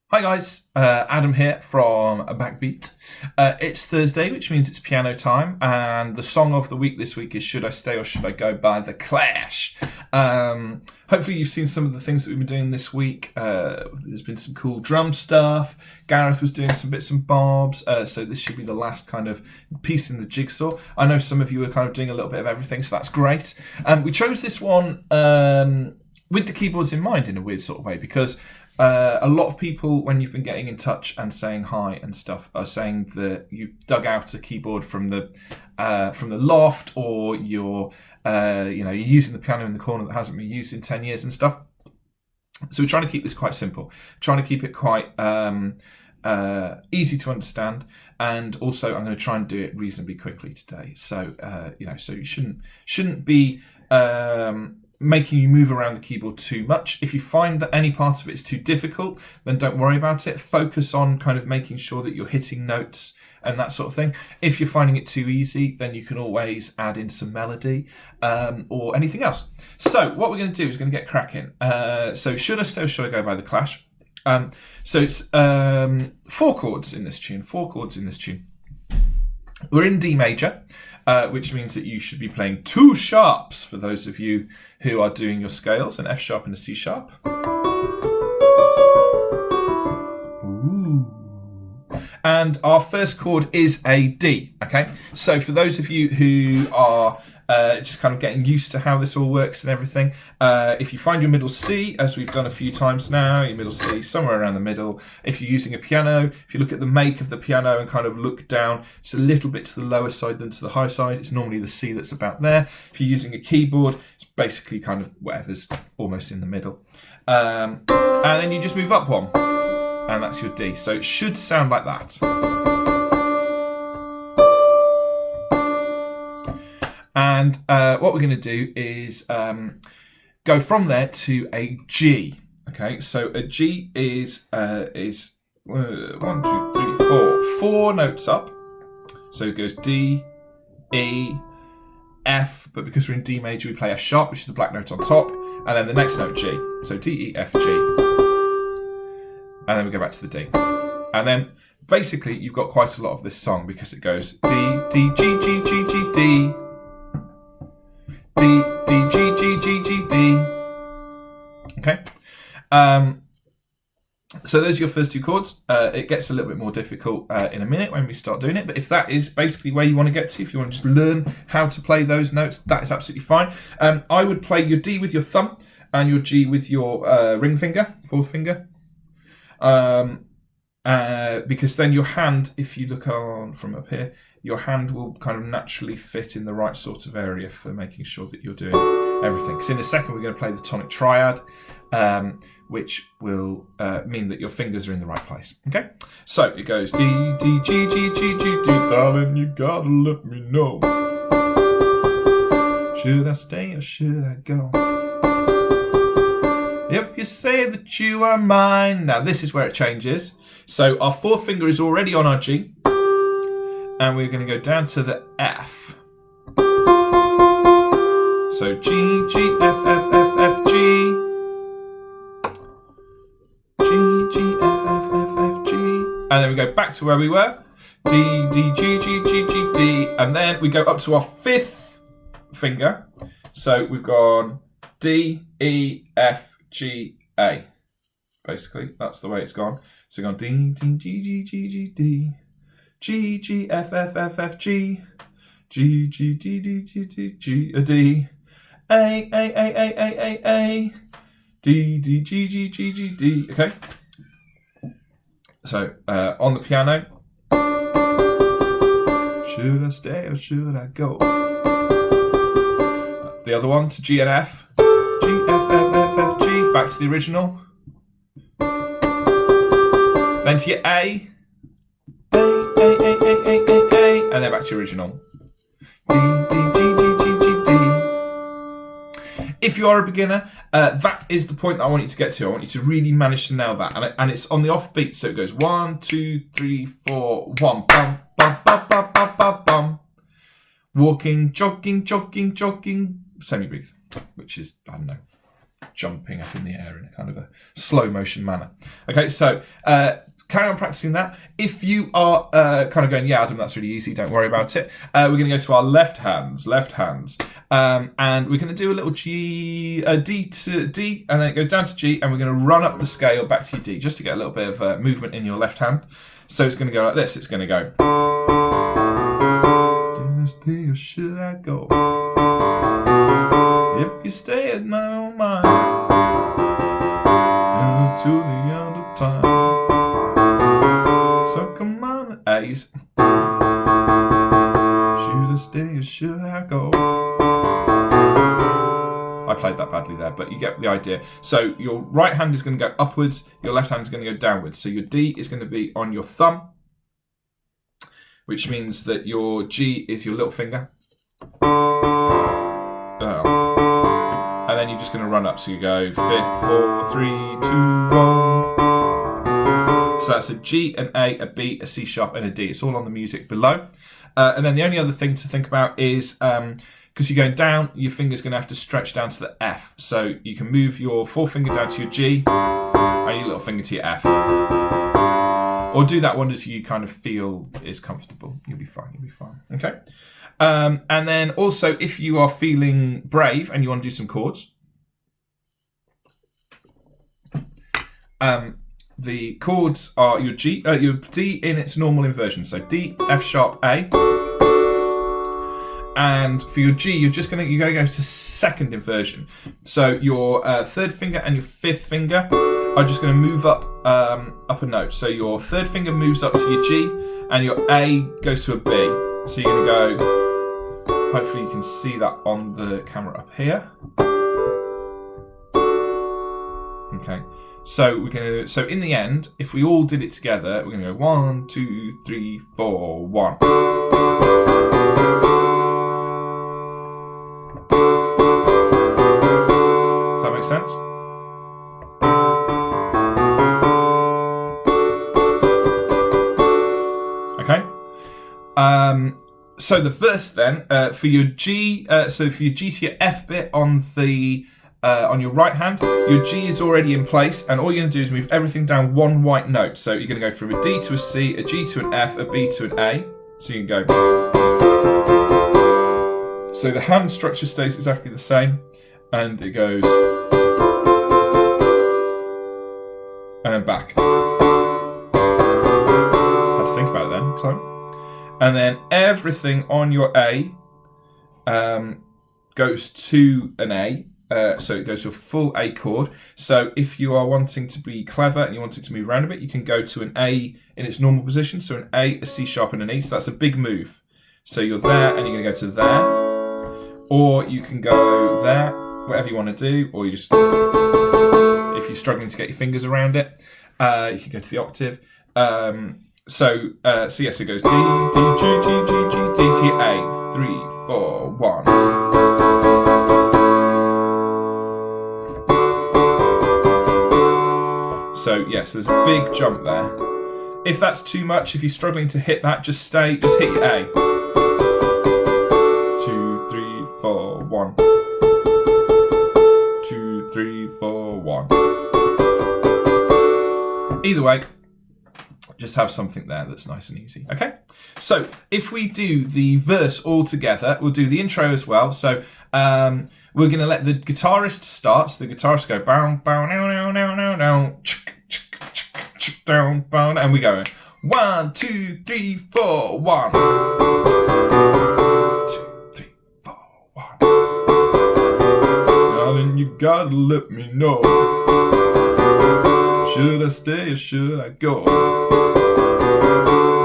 Hi guys, Adam here from BackBeat. It's Thursday, which means it's piano time, and the song of the week this week is Should I Stay or Should I Go by The Clash. Hopefully you've seen some of the things that we've been doing this week. There's been some cool drum stuff. Gareth was doing some bits and bobs, so this should be the last kind of piece in the jigsaw. I know some of you are kind of doing a little bit of everything, so that's great. We chose this one with the keyboards in mind in a weird sort of way, because a lot of people, when you've been getting in touch and saying hi and stuff, are saying that you dug out a keyboard from the loft, or you're using the piano in the corner that hasn't been used in 10 years and stuff. So we're trying to keep this quite simple, trying to keep it quite easy to understand, and also I'm going to try and do it reasonably quickly today. So so you shouldn't be making you move around the keyboard too much. If you find that any part of it is too difficult, then don't worry about it. Focus on kind of making sure that you're hitting notes and that sort of thing. If you're finding it too easy, then you can always add in some melody or anything else. So what we're going to do is going to get cracking. So Should I Stay or Should I Go by The Clash. So it's 4 chords in this tune. We're in D major, which means that you should be playing 2 sharps for those of you who are doing your scales, an F sharp and a C sharp. Ooh. And our first chord is a D, okay? So for those of you who are just kind of getting used to how this all works and everything, if you find your middle C, as we've done a few times now, your middle C somewhere around the middle. If you're using a piano, if you look at the make of the piano and kind of look down just a little bit to the lower side than to the high side, it's normally the C that's about there. If you're using a keyboard, it's basically kind of whatever's almost in the middle. And then you just move up one, and that's your D. So it should sound like that. And what we're going to do is go from there to a G. Okay, so a G is 1, 2, 3, 4, 4 notes up. So it goes D, E, F, but because we're in D major, we play F sharp, which is the black note on top, and then the next note G. So D, E, F, G, and then we go back to the D, and then basically you've got quite a lot of this song because it goes D, D, G, G, G, G, D. D, D, G, G, G, G, D. Okay. So those are your first 2 chords. It gets a little bit more difficult in a minute when we start doing it, but if that is basically where you want to get to, if you want to just learn how to play those notes, that is absolutely fine. I would play your D with your thumb and your G with your ring finger, 4th finger. Because then your hand, if you look on from up here, your hand will kind of naturally fit in the right sort of area for making sure that you're doing everything. Because in a second we're going to play the Tonic Triad, which will mean that your fingers are in the right place. Okay, so it goes D, D, G, G, G, G, D. Darling, you gotta let me know. Should I stay or should I go? If you say that you are mine. Now this is where it changes. So our 4th finger is already on our G, and we're going to go down to the F. So G, G, F, F, F, F, G. G, G, F, F, F, F, G. And then we go back to where we were. D, D, G, G, G, G, D. And then we go up to our 5th finger. So we've gone D, E, F, G, A. Basically, that's the way it's gone. So we've gone D, D, G, G, G, G, D. G, G, F, F, F, F, G. G, G, D, D, D, D, G, D. A, A, A, A, A, A, A. D, D, G, G, G, G, D. Okay. So, on the piano. Should I stay or should I go? The other one to G and F. G, F, F, F, F, G. Back to the original. Then to your A. A, A, A, A, A, A, A. And then back to your original. D, D, G, G, G, G, D. If you are a beginner, that is the point that I want you to get to. I want you to really manage to nail that. And it's on the offbeat, so it goes 1, 2, 3, 4, 1. Bum, bum, bum, bum, bum, bum, bum. Walking, jogging, jogging, jogging. Semi-breathe, which is, I don't know, jumping up in the air in a kind of a slow motion manner. Okay, so carry on practicing that. If you are kind of going, yeah, Adam, that's really easy, don't worry about it. We're going to go to our left hands, and we're going to do a little G, D to D, and then it goes down to G, and we're going to run up the scale back to your D, just to get a little bit of movement in your left hand. So it's going to go like this. It's going to go. Dynasty, or should I go? If you stay at my own mind, to the end of time. So come on, A's. Should I stay or should I go? I played that badly there, but you get the idea. So your right hand is going to go upwards, your left hand is going to go downwards. So your D is going to be on your thumb, which means that your G is your little finger. And then you're just going to run up. So you go 5th, 4, 3, 2, 1. So that's a G, an A, a B, a C sharp, and a D. It's all on the music below. And then the only other thing to think about is, because you're going down, your finger's going to have to stretch down to the F. So you can move your forefinger down to your G, and your little finger to your F. Or do that one as you kind of feel is comfortable. You'll be fine, Okay? And then also, if you are feeling brave and you want to do some chords, the chords are your G, your D in its normal inversion. So D, F sharp, A. And for your G, you're gonna go to second inversion. So your third finger and your fifth finger are just going to move up a note. So your third finger moves up to your G, and your A goes to a B. So you're going to go. Hopefully you can see that on the camera up here. Okay. So So in the end, if we all did it together, we're going to go 1, 2, 3, 4, 1. Does that make sense? Okay. So the verse then, for your G, so for your G to your F bit on the on your right hand, your G is already in place, and all you're going to do is move everything down one white note. So you're going to go from a D to a C, a G to an F, a B to an A. So you can go. So the hand structure stays exactly the same, and it goes, and then back. I had to think about it then, so. And then everything on your A goes to an A. So it goes to a full A chord. So if you are wanting to be clever and you want it to move around a bit, you can go to an A in its normal position. So an A, a C sharp, and an E. So that's a big move. So you're there and you're going to go to there. Or you can go there, whatever you want to do. Or you just, if you're struggling to get your fingers around it, you can go to the octave. So yes, it goes D, D, G, G, G, G, D to A, 3, 4, 1. So yes, there's a big jump there. If that's too much, if you're struggling to hit that, just hit your A. 2, 3, 4, 1. 2, 3, 4, 1. Either way, just have something there that's nice and easy. Okay, so if we do the verse all together, we'll do the intro as well. So we're going to let the guitarist start. So the guitarist go bow, bow, now, now, now, now, now, down, bow, and we go 1, 2, 3, 4, 1. 2, 3, 4, 1. Now then, you gotta let me know. Should I stay or should I go?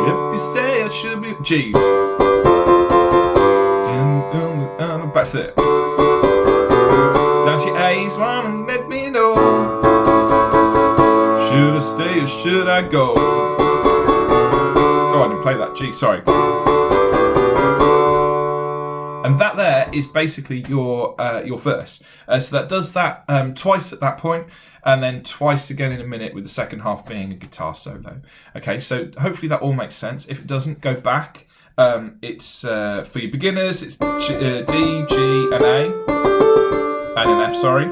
If you say I should be G's. Back to there. Down to your A's, wanna let me know. Should I stay or should I go? Oh, I didn't play that. G, sorry. And that there is basically your verse. So that does that twice at that point, and then twice again in a minute, with the second half being a guitar solo. Okay, so hopefully that all makes sense. If it doesn't, go back. It's for your beginners. It's D, G, and A, and an F. Sorry.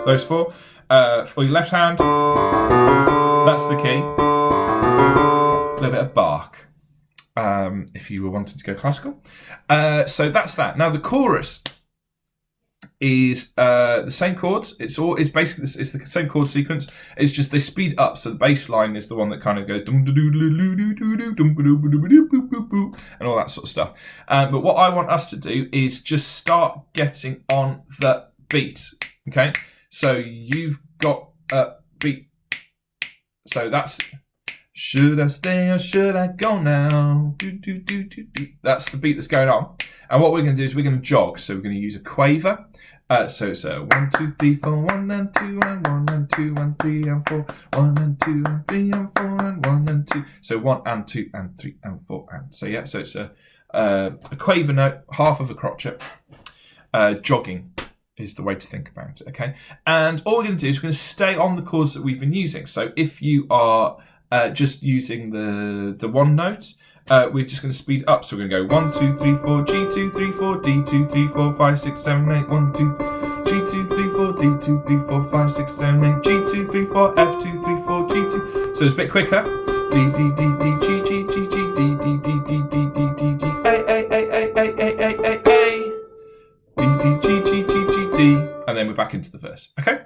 those four. For your left hand, that's the key. A little bit of Bach, if you were wanting to go classical. So that's that. Now the chorus is the same chords. It's basically it's the same chord sequence. It's just they speed up. So the bass line is the one that kind of goes and all that sort of stuff. But what I want us to do is just start getting on the beat. Okay, so you've got a beat. So that's should I stay or should I go now? That's the beat that's going on. And what we're going to do is we're going to jog. So we're going to use a quaver. So it's 1, 2, 3, 4, 1 and 2 and 1 and 2 and 3 and 4, 1 and 2 and 3 and 4 and 1 and 2. So 1 and 2 and 3 and 4 and so yeah. So it's a quaver note, half of a crotchet. Jogging is the way to think about it. Okay, and all we're going to do is we're going to stay on the chords that we've been using. So if you are just using the one note, we're just going to speed up. So we're going to go 1, 2, 3, 4, G2, 3, 4, D2, 3, 4, 5, 6, 7, 8, 1, 2, G2, 3, 4, D2, 3, 4, 5, 6, 7, 8, G2, 3, 4, F2, 3, 4, G2. So it's a bit quicker. D, D, D, D, G, G, G, G, D, D, D, D, D, D, D, D, A, A, A, A, A, A, A, A, A, D, D, G, G, G, G, D, and then we're back into the verse. Okay?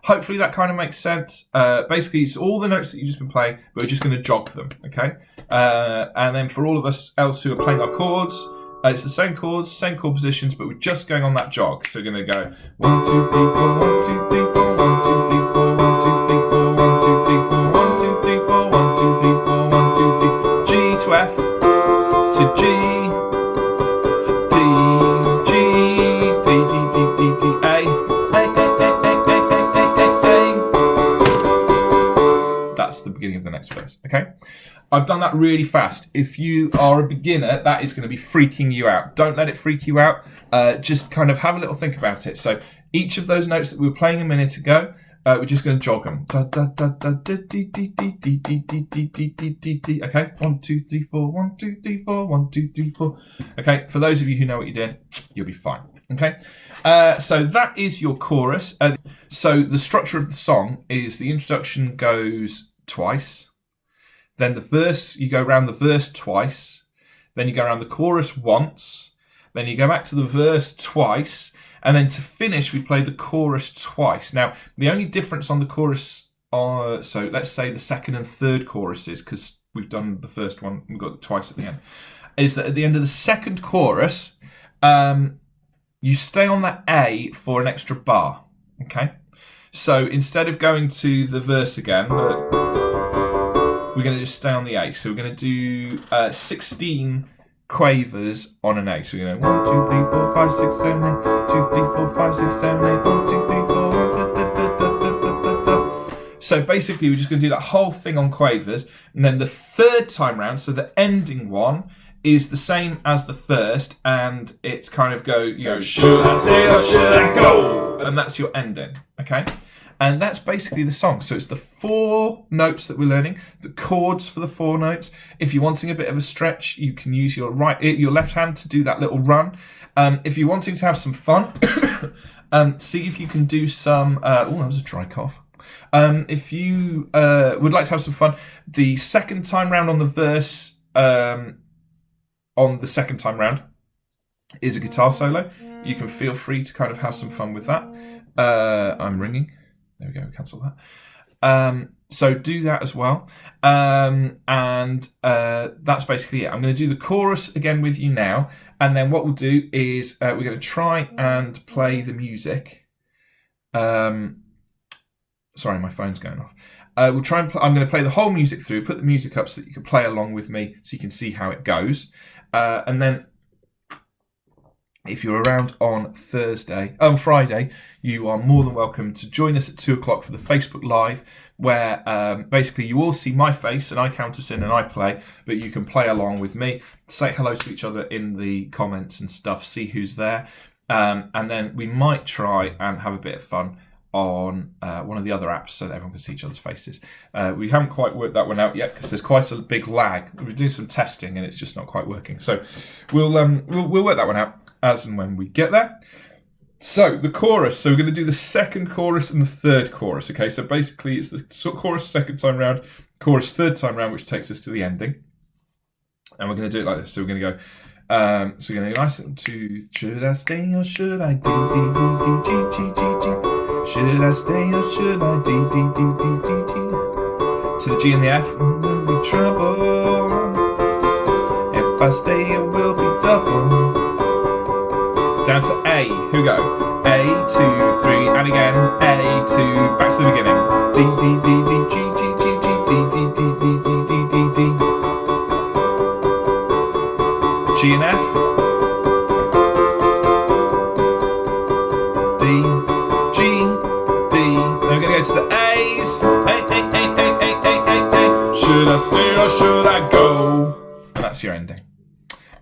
Hopefully that kind of makes sense. Basically, it's all the notes that you've just been playing, but we're just going to jog them, okay? And then for all of us else who are playing our chords, it's the same chords, same chord positions, but we're just going on that jog. So we're going to go 1, 2, 3, 4, 1, 2, 3, 4, 1, 2, 3, 4, 1, 2, 3, 4, 1, 2, 3, 4, 1, 2, 3, 4, 1, 2, 3, 4, 1, 2, 3, G to F to G, D, G, D, D, D, D, D, A, A, A, A, A, A, A, A. That's the beginning of the next verse, okay? I've done that really fast. If you are a beginner, that is going to be freaking you out. Don't let it freak you out. Just kind of have a little think about it. So each of those notes that we were playing a minute ago, we're just going to jog them. Okay, 1, 2, 3, 4, 1, 2, 3, 4, 1, 2, 3, 4. Okay, for those of you who know what you're doing, you'll be fine. Okay, so that is your chorus. So the structure of the song is the introduction goes twice. Then the verse, you go around the verse twice. Then you go around the chorus once. Then you go back to the verse twice. And then to finish, we play the chorus twice. Now, the only difference on the chorus, so let's say the second and third choruses, because we've done the first one, we've got it twice at the end, is that at the end of the second chorus, you stay on that A for an extra bar, okay? So instead of going to the verse again, we're going to just stay on the A. So we're going to do 16 quavers on an A. So we're going to 1, 2, 3, 4, 5, 6, 7, 8, 2, 3, 4, 5, 6, 7, 8, 1, 2, 3, 4, So basically we're just going to do that whole thing on quavers. And then the third time round, so the ending one, is the same as the first, and it's kind of should I stay or should I go? And that's your ending, okay? And that's basically the song. So it's the 4 notes that we're learning, the chords for the 4 notes. If you're wanting a bit of a stretch, you can use your left hand to do that little run. If you're wanting to have some fun, see if you can do some. That was a dry cough. If you would like to have some fun, the second time round on the verse. On the second time round is a guitar solo. You can feel free to kind of have some fun with that. I'm ringing. There we go, cancel that. So do that as well. And that's basically it. I'm going to do the chorus again with you now. And then what we'll do is we're going to try and play the music. Sorry, my phone's going off. We'll try and I'm going to play the whole music through, put the music up so that you can play along with me so you can see how it goes. And then if you're around on Friday, you are more than welcome to join us at 2:00 for the Facebook Live, where basically you all see my face and I count us in and I play, but you can play along with me, say hello to each other in the comments and stuff, see who's there. And then we might try and have a bit of fun on one of the other apps so that everyone can see each other's faces. We haven't quite worked that one out yet because there's quite a big lag. We're doing some testing and it's just not quite working. So we'll work that one out as and when we get there. So the chorus. So we're going to do the second chorus and the third chorus. Okay, so basically it's the chorus second time round, chorus third time round, which takes us to the ending. And we're going to do it like this. So we're going to go. So we're going to go nice and to. Should I stay or should I D D D D G G G G? Should I stay or should I D D D D D G? To the G and the F, will be trouble. If I stay, it will be double. Down to A, here we go. A, 2, 3, and again. A, 2, back to the beginning. D, D, D, D, G, G, G, G, D, D, D, D, D, D, D, D. G and F. D, G, D. Then we're going to go to the A's. A. Should I stay or should I go? And that's your ending.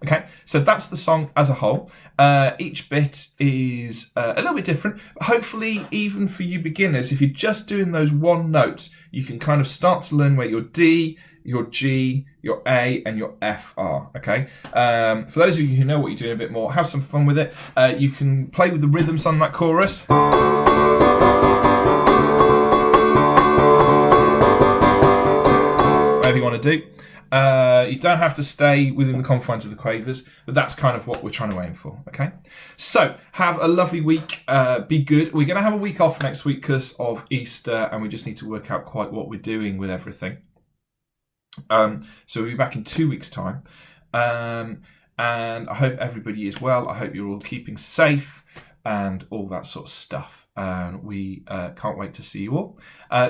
Okay, so that's the song as a whole. Each bit is a little bit different. But hopefully, even for you beginners, if you're just doing those one notes, you can kind of start to learn where your D, your G, your A, and your F are. Okay. For those of you who know what you're doing a bit more, have some fun with it. You can play with the rhythms on that chorus. Whatever you want to do. You don't have to stay within the confines of the quavers, but that's kind of what we're trying to aim for, okay? So, have a lovely week. Be good. We're going to have a week off next week because of Easter, and we just need to work out quite what we're doing with everything. So we'll be back in 2 weeks' time. And I hope everybody is well. I hope you're all keeping safe and all that sort of stuff. And we can't wait to see you all.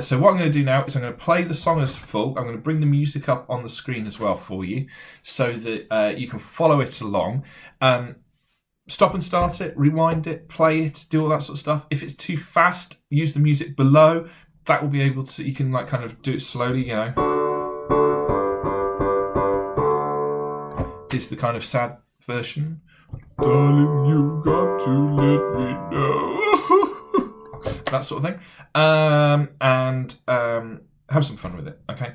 So what I'm going to do now is I'm going to play the song as full. I'm going to bring the music up on the screen as well for you so that you can follow it along. Stop and start it, rewind it, play it, do all that sort of stuff. If it's too fast, use the music below. That will be able to, you can like kind of do it slowly, you know. This is the kind of sad version. Darling, you've got to let me know. That sort of thing. Have some fun with it, okay?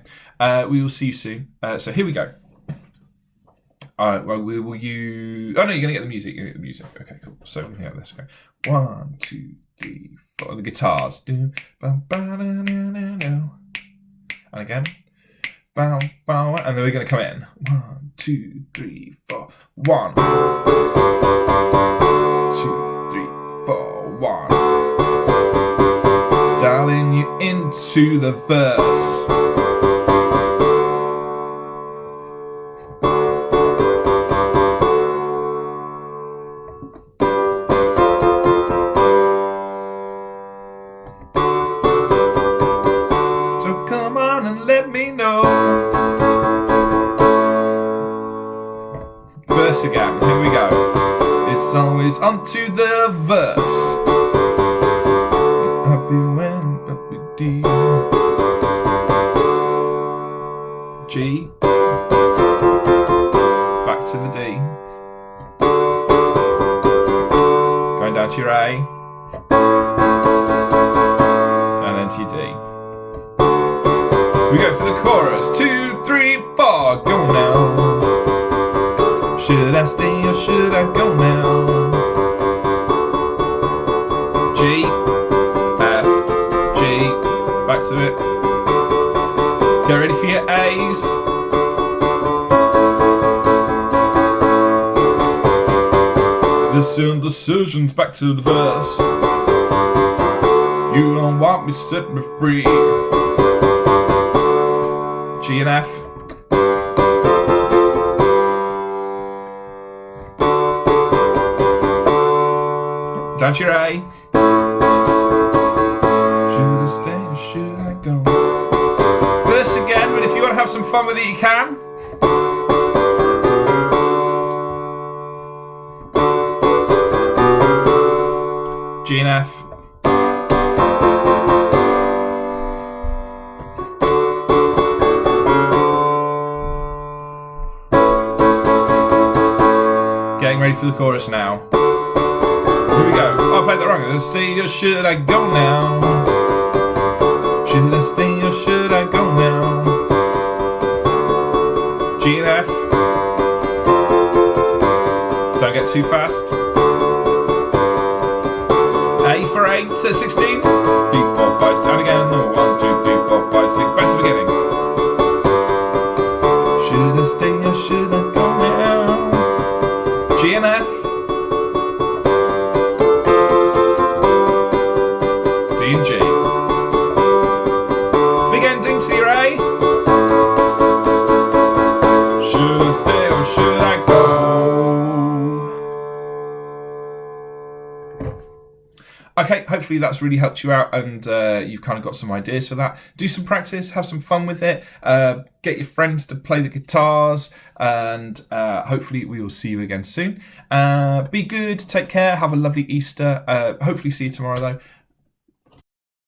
We will see you soon. So here we go. Well, we will use... Oh, no, you're going to get the music. You're going to get the music. Okay, cool. So we're going to get this. Okay. 1, 2, 3, 4. The guitars. And again. Bow, bow. And then we're going to come in. 1, 2, 3, 4. 1. 2, 3, 4. 1. Dialing you into the verse. So come on and let me know. Verse again, here we go. It's always onto the verse. D, G, back to the D, going down to your A, and then to your D. We go for the chorus. 2, 3, 4, go now. Should I stay or should I go now? G, back to it. Get ready for your A's. This indecision's back to the verse. You don't want me, set me free. G and F. Down to your A. Should I stay or should I go? Verse again, but if you want to have some fun with it, you can. G and F. Getting ready for the chorus now. Here we go. Oh, I played that wrong. Should I stay or should I go now? Should I stay or should I go now? G and F. Don't get too fast. A for 8, so 16. 3, 4, 5, 6, and again. 1, 2, 3, 4, 5, 6. Back to the beginning. Should I stay or should I go now? G and F. D and G. Big ending to your A. Should I stay or should I go? Okay, hopefully that's really helped you out and you've kind of got some ideas for that. Do some practice, have some fun with it, get your friends to play the guitars, and hopefully we will see you again soon. Be good, take care, have a lovely Easter. Hopefully see you tomorrow though.